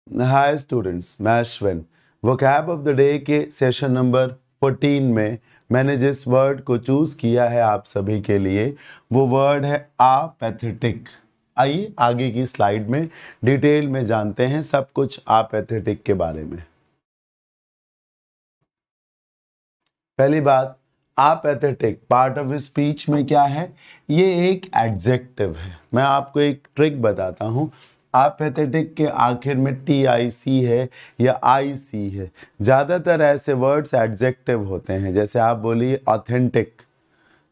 Hi students, मैं Ashwin. Vocab of the day के session number 14 में मैंने जिस वर्ड को चूज किया है आप सभी के लिए वो वर्ड है आपैथेटिक। आइए आगे की स्लाइड में डिटेल में जानते हैं सब कुछ आपैथेटिक के बारे में। पहली बात, आपैथेटिक पार्ट ऑफ स्पीच में क्या है? ये एक एडजेक्टिव है। मैं आपको एक ट्रिक बताता हूँ। आपैथेटिक के आखिर में TIC है या IC है। ज़्यादातर ऐसे वर्ड्स एडजेक्टिव होते हैं, जैसे आप बोलिए ऑथेंटिक,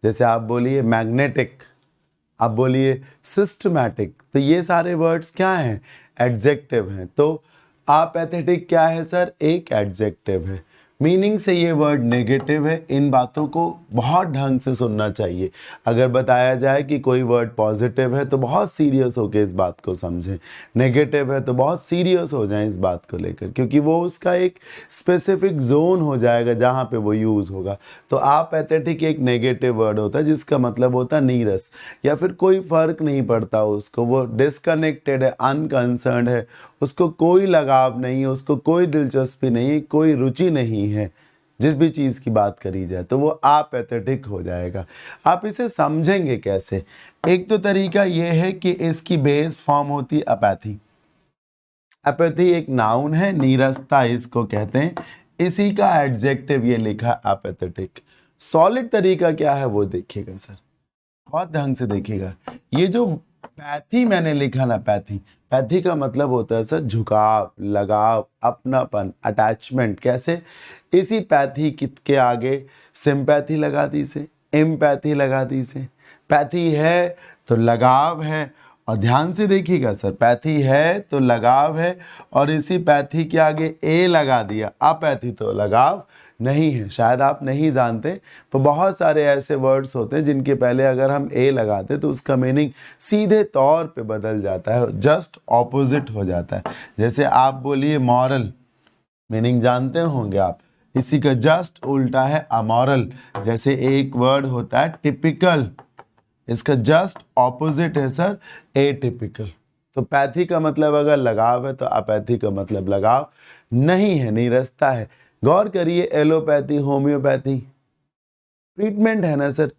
जैसे आप बोलिए मैग्नेटिक, आप बोलिए सिस्टमैटिक। तो ये सारे वर्ड्स क्या हैं? एडजेक्टिव हैं। तो आपैथेटिक क्या है सर? एक एडजेक्टिव है। मीनिंग से ये वर्ड नेगेटिव है। इन बातों को बहुत ढंग से सुनना चाहिए। अगर बताया जाए कि कोई वर्ड पॉजिटिव है तो बहुत सीरियस होकर इस बात को समझें, नेगेटिव है तो बहुत सीरियस हो जाएं इस बात को लेकर, क्योंकि वो उसका एक स्पेसिफिक जोन हो जाएगा जहाँ पे वो यूज़ होगा। तो आपैथेटिक एक नेगेटिव वर्ड होता है जिसका मतलब होता है नीरस, या फिर कोई फर्क नहीं पड़ता उसको, वो डिसकनेक्टेड है, अनकंसर्न्ड है, उसको कोई लगाव नहीं है, उसको कोई दिलचस्पी नहीं है, कोई रुचि नहीं है जिस भी चीज़ की बात करी जाए, तो वो आपैथेटिक हो जाएगा। आप इसे समझेंगे कैसे? एक तो तरीका यह है कि इसकी बेस फॉर्म होती है अपैथी। अपैथी एक नाउन है, नीरसता इसको कहते हैं। इसी का एडजेक्टिव ये लिखा अपैथेटिक। सॉलिड तरीका क्या है वो देखिएगा सर, बहुत ढंग से देखिएगा। ये जो पैथी मैंने लिखा ना, पैथी, पैथी का मतलब होता है सर झुकाव, लगाव, अपनापन, अटैचमेंट। कैसे? इसी पैथी के आगे सिंपैथी लगा दी से, एम्पैथी लगा दी से। पैथी है तो लगाव है, और ध्यान से देखिएगा सर, पैथी है तो लगाव है, और इसी पैथी के आगे ए लगा दिया। अपैथी तो लगाव नहीं है। शायद आप नहीं जानते, तो बहुत सारे ऐसे वर्ड्स होते हैं जिनके पहले अगर हम ए लगाते तो उसका मीनिंग सीधे तौर पे बदल जाता है, जस्ट ऑपोजिट हो जाता है। जैसे आप बोलिए मॉरल, मीनिंग जानते होंगे आप, इसी का जस्ट उल्टा है अमॉरल। जैसे एक वर्ड होता है टिपिकल, इसका जस्ट ऑपोजिट है सर एटिपिकल। तो पैथी का मतलब अगर लगाव है तो अपैथी का मतलब लगाव नहीं है, नीरसता है। गौर करिए, एलोपैथी, होम्योपैथी ट्रीटमेंट है ना सर,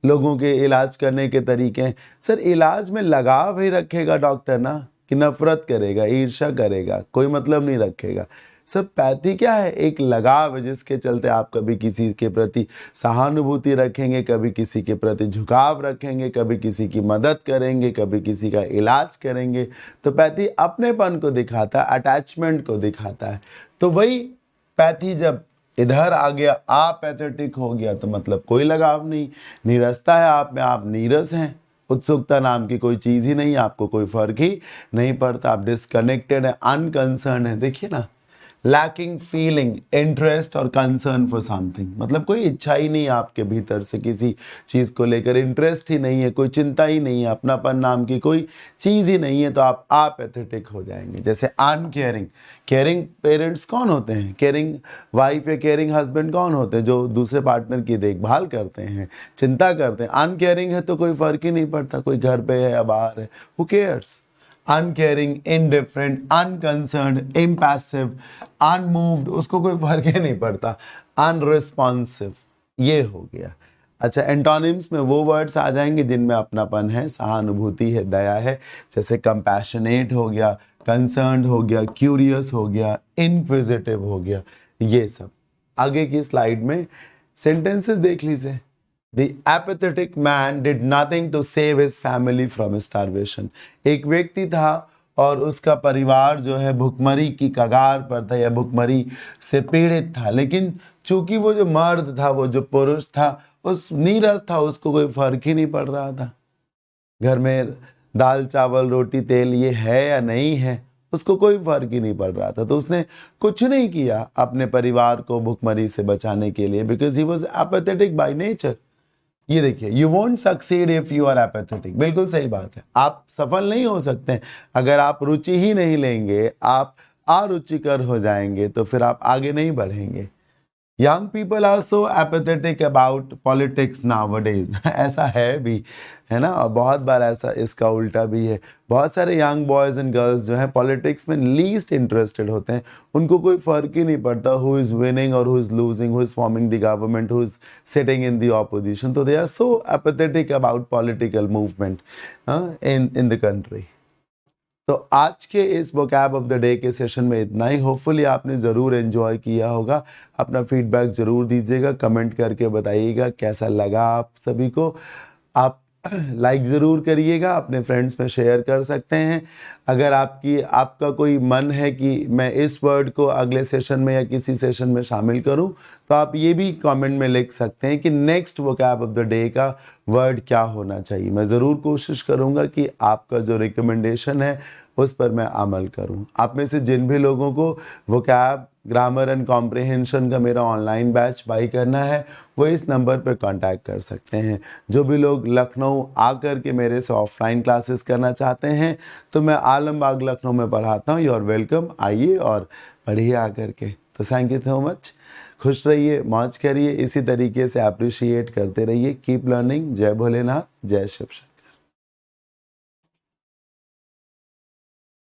लोगों के इलाज करने के तरीके हैं। सर इलाज में लगाव ही रखेगा डॉक्टर ना, कि नफरत करेगा, ईर्ष्या करेगा, कोई मतलब नहीं रखेगा। सर पैथी क्या है? एक लगाव है जिसके चलते आप कभी किसी के प्रति सहानुभूति रखेंगे, कभी किसी के प्रति झुकाव रखेंगे, कभी किसी की मदद करेंगे, कभी किसी का इलाज करेंगे। तो पैथी अपनेपन को दिखाता है, अटैचमेंट को दिखाता है। तो वही पैथी जब इधर आ गया, आपैथेटिक हो गया, तो मतलब कोई लगाव नहीं, नीरसता है आप में, आप नीरस हैं, उत्सुकता नाम की कोई चीज़ ही नहीं, आपको कोई फर्क ही नहीं पड़ता, आप डिसकनेक्टेड है, अनकंसर्न है। देखिए ना, लैकिंग फीलिंग इंटरेस्ट और कंसर्न फॉर समथिंग, मतलब कोई इच्छा ही नहीं आपके भीतर से किसी चीज़ को लेकर, इंटरेस्ट ही नहीं है, कोई चिंता ही नहीं है, अपनापन नाम की कोई चीज़ ही नहीं है, तो आप आपैथेटिक हो जाएंगे। जैसे अनकेयरिंग, केयरिंग पेरेंट्स कौन होते हैं? केयरिंग वाइफ या केयरिंग हस्बैंड कौन होते हैं? जो दूसरे पार्टनर की देखभाल करते हैं, चिंता करते हैं। अनकेयरिंग है तो कोई फर्क ही नहीं पड़ता, कोई घर पे है या बाहर है, who cares. Uncaring, indifferent, unconcerned, impassive, unmoved, उसको कोई फर्क ही नहीं पड़ता। अनरिस्पॉन्सिव, ये हो गया। अच्छा, एंटोनिम्स में वो वर्ड्स आ जाएंगे जिनमें अपनापन है, सहानुभूति है, दया है। जैसे कंपैशनेट हो गया, कंसर्न्ड हो गया, क्यूरियस हो गया, इनक्विजिटिव हो गया, ये सब। आगे की स्लाइड में सेंटेंसेस देख लीजिए। The apathetic man did nothing to save his family from starvation. एक व्यक्ति था और उसका परिवार जो है भुखमरी की कगार पर था या भुखमरी से पीड़ित था, लेकिन चूंकि वो जो मर्द था, वो जो पुरुष था, उस नीरस था, उसको कोई फर्क ही नहीं पड़ रहा था। घर में दाल चावल रोटी तेल ये है या नहीं है, उसको कोई फर्क ही नहीं पड़ रहा था। तो उसने कुछ नहीं किया अपने परिवार को भुखमरी से बचाने के लिए, because he was apathetic by nature. ये देखिए, you won't succeed if you are apathetic. बिल्कुल सही बात है, आप सफल नहीं हो सकते अगर आप रुचि ही नहीं लेंगे, आप अरुचिकर हो जाएंगे, तो फिर आप आगे नहीं बढ़ेंगे। Young people are so apathetic about politics nowadays ऐसा है भी, है ना। और बहुत बार ऐसा इसका उल्टा भी है। बहुत सारे यंग बॉयज़ एंड गर्ल्स जो हैं पॉलिटिक्स में लीस्ट इंटरेस्टेड होते हैं। उनको कोई फ़र्क ही नहीं पड़ता हु इज़ विनिंग और who is losing, who is forming the government, who is sitting in the opposition. तो they are so apathetic about political movement in the country. तो आज के इस वोकैब ऑफ द डे के session में इतना ही। Hopefully आपने ज़रूर एंजॉय किया होगा। अपना फीडबैक ज़रूर दीजिएगा, कमेंट करके बताइएगा कैसा लगा आप सभी को। आप लाइक ज़रूर करिएगा, अपने फ्रेंड्स में शेयर कर सकते हैं। अगर आपका कोई मन है कि मैं इस वर्ड को अगले सेशन में या किसी सेशन में शामिल करूं, तो आप ये भी कमेंट में लिख सकते हैं कि next vocab of the day का वर्ड क्या होना चाहिए। मैं ज़रूर कोशिश करूंगा कि आपका जो रिकमेंडेशन है उस पर मैं अमल करूं। आप में से जिन भी लोगों को वोकैब, ग्रामर एंड कॉम्प्रिहेंशन का मेरा ऑनलाइन बैच बाई करना है, वो इस नंबर पर कांटेक्ट कर सकते हैं। जो भी लोग लखनऊ आकर के मेरे से ऑफलाइन क्लासेस करना चाहते हैं, तो मैं आलमबाग लखनऊ में पढ़ाता हूँ। यू आर वेलकम, आइए और पढ़िए आकर के। तो थैंक यू सो मच। खुश रहिए, मौज करिए, इसी तरीके से अप्रिशिएट करते रहिए। Keep learning. जय भोलेनाथ, जय शिव शंकर।